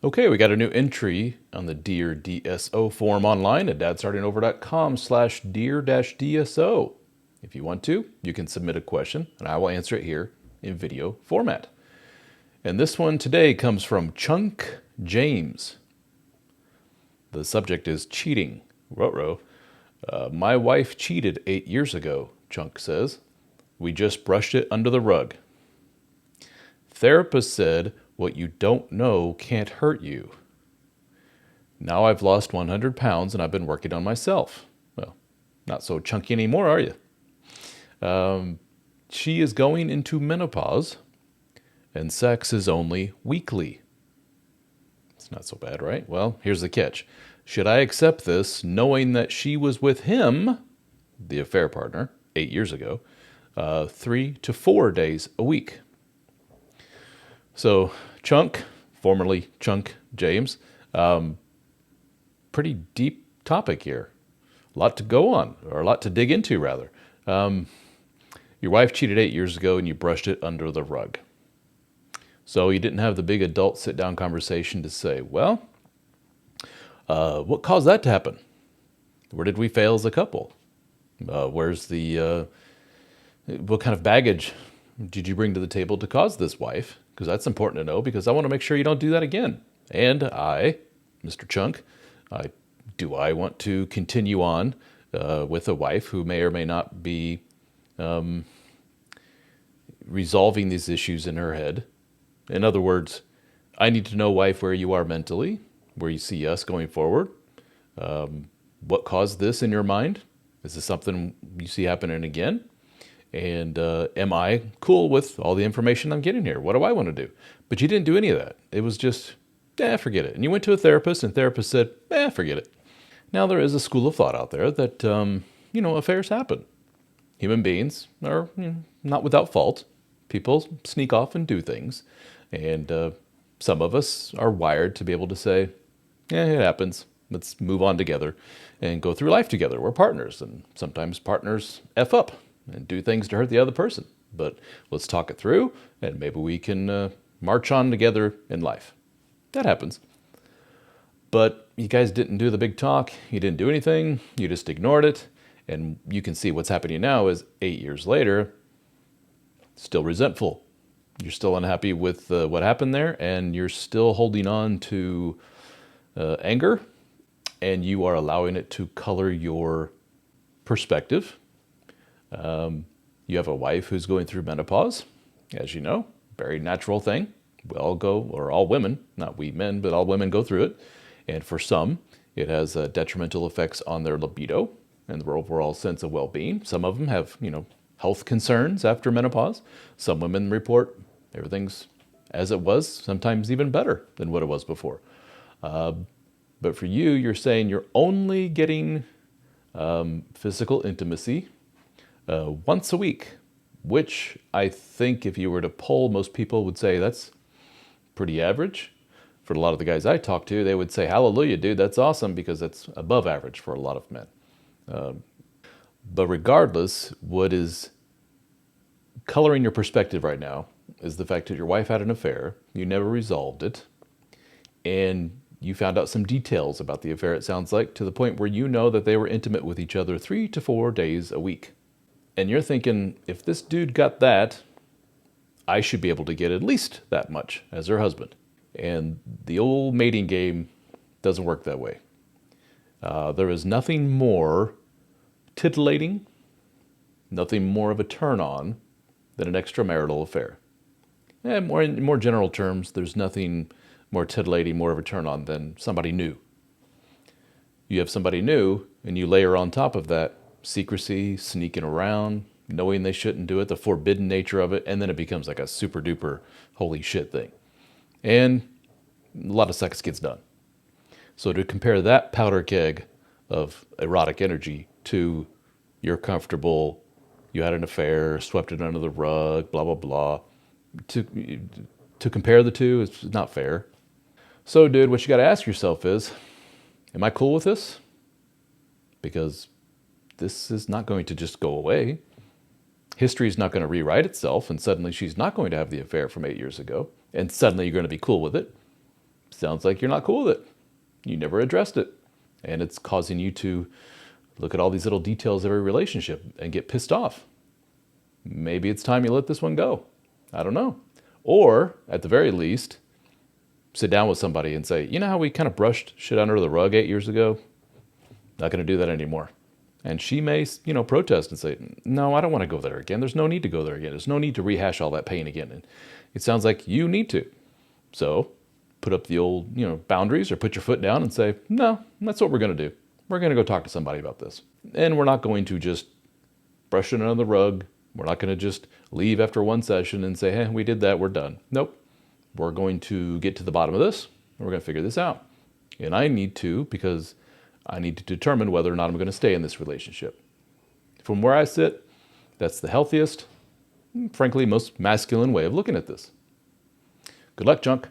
Okay, we got a new entry on the Dear DSO forum online at dadstartingover.com/dear-DSO. If you want to, you can submit a question and I will answer it here in video format. And this one today comes from Chunk James. The subject is cheating. Ruh-roh. My wife cheated 8 years ago, Chunk says. We just brushed it under the rug. Therapist said, what you don't know can't hurt you. Now I've lost 100 pounds and I've been working on myself. Well, not so chunky anymore, are you? She is going into menopause and sex is only weekly. It's not so bad, right? Well, here's the catch. Should I accept this knowing that she was with him, the affair partner, 8 years ago, 3 to 4 days a week? So Chunk, formerly Chunk James, pretty deep topic here. A lot to go on, or a lot to dig into, rather. Your wife cheated 8 years ago and you brushed it under the rug. So you didn't have the big adult sit-down conversation to say, well, what caused that to happen? Where did we fail as a couple? Where's the, what kind of baggage did you bring to the table to cause this, wife? Because that's important to know, because I want to make sure you don't do that again. And I, Mr. Chunk, do I want to continue on with a wife who may or may not be resolving these issues in her head? In other words, I need to know, wife, where you are mentally, where you see us going forward. What caused this in your mind? Is this something you see happening again? And am I cool with all the information I'm getting here? What do I want to do? But you didn't do any of that. It was just, forget it. And you went to a therapist and the therapist said, forget it. Now there is a school of thought out there that, affairs happen. Human beings are not without fault. People sneak off and do things. And some of us are wired to be able to say, it happens. Let's move on together and go through life together. We're partners. And sometimes partners F up and do things to hurt the other person. But let's talk it through and maybe we can march on together in life. That happens. But you guys didn't do the big talk. You didn't do anything. You just ignored it. And you can see what's happening now is 8 years later, still resentful. You're still unhappy with what happened there, and you're still holding on to anger, and you are allowing it to color your perspective. You have a wife who's going through menopause, as you know, very natural thing. We all go, or all women, not we men, but all women go through it. And for some, it has detrimental effects on their libido and their overall sense of well-being. Some of them have, health concerns after menopause. Some women report everything's as it was, sometimes even better than what it was before. But for you, you're saying you're only getting physical intimacy once a week, which I think if you were to poll, most people would say that's pretty average. For a lot of the guys I talk to, they would say, hallelujah, dude, that's awesome, because that's above average for a lot of men. But regardless, what is coloring your perspective right now is the fact that your wife had an affair, you never resolved it, and you found out some details about the affair, it sounds like, to the point where you know that they were intimate with each other 3 to 4 days a week. And you're thinking, if this dude got that, I should be able to get at least that much as her husband. And the old mating game doesn't work that way. There is nothing more titillating, nothing more of a turn-on than an extramarital affair. In more general terms, there's nothing more titillating, more of a turn-on than somebody new. You have somebody new, and you layer on top of that secrecy, sneaking around, knowing they shouldn't do it, the forbidden nature of it, and then it becomes like a super-duper holy shit thing. And a lot of sex gets done. So to compare that powder keg of erotic energy to you're comfortable, you had an affair, swept it under the rug, blah, blah, blah, to compare the two is not fair. So, dude, what you got to ask yourself is, am I cool with this? Because this is not going to just go away. History is not going to rewrite itself, and suddenly she's not going to have the affair from 8 years ago, and suddenly you're going to be cool with it. Sounds like you're not cool with it. You never addressed it. And it's causing you to look at all these little details of every relationship and get pissed off. Maybe it's time you let this one go. I don't know. Or, at the very least, sit down with somebody and say, you know how we kind of brushed shit under the rug 8 years ago? Not going to do that anymore. And she may, protest and say, no, I don't want to go there again. There's no need to go there again. There's no need to rehash all that pain again. And it sounds like you need to. So put up the old, boundaries, or put your foot down and say, no, that's what we're going to do. We're going to go talk to somebody about this. And we're not going to just brush it under the rug. We're not going to just leave after one session and say, hey, we did that, we're done. Nope. We're going to get to the bottom of this, and we're going to figure this out. And I need to, because I need to determine whether or not I'm going to stay in this relationship. From where I sit, that's the healthiest, frankly, most masculine way of looking at this. Good luck, Chunk.